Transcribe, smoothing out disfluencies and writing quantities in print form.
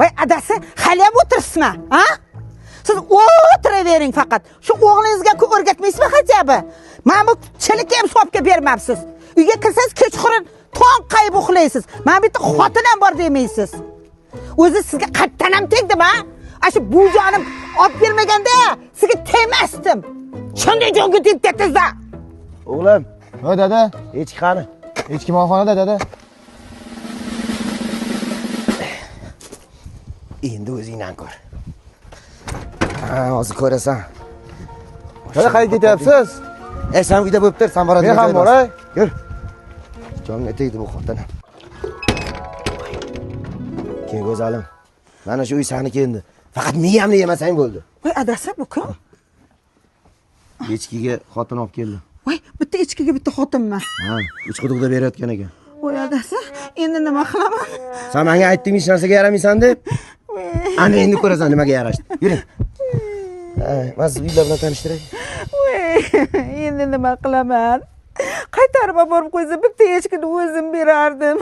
Voy adasi, hali ham o'tiribsizmi, ha? Siz o'tiravering faqat. Shu o'g'lingizga o'rgatmaysizmi hajabi? Men bu chilikni ham sopga bermabsiz. Uyga kirsangiz kechqurun tong qayib uxlaysiz. Men bitta xotinam bor demaysiz. O'zi sizga qattan ham tegdim-a? Shu bujonim olib bermaganda sizga temasdim. Shunday jo'nga deb ketdingiz-da. O'g'lim, Voy dada, echki qani? echki molxonada dada. Endi o'zingdan ko'r. Ha, hozir ko'rasan. Dada qayerga ketyapsiz? Sen uyda bo'lib tur, sen boradigan Men ham boray. Yur. Jonga tegdi bu xotin. Kel go'zalim. Mana shu uy seniki endi. Faqat miyamni yemasang bo'ldi. Voy adasi, bu kim? Echkiga xotin olib keldi. Voy, bitta echkiga bitta xotinmi? Ha, uch quduqda berayotgan ekan. Voy adasi, endi nima qilaman? Sen menga aytding hech narsaga yaramaysan deb. Ana endi ko'rasan nimaga yarashdi. Yuring. Men sizni uylar bilan tanishtiray. Voy, endi nima qilaman? Qaytarib borib qo'ysa bitta echkini o'zim berardim.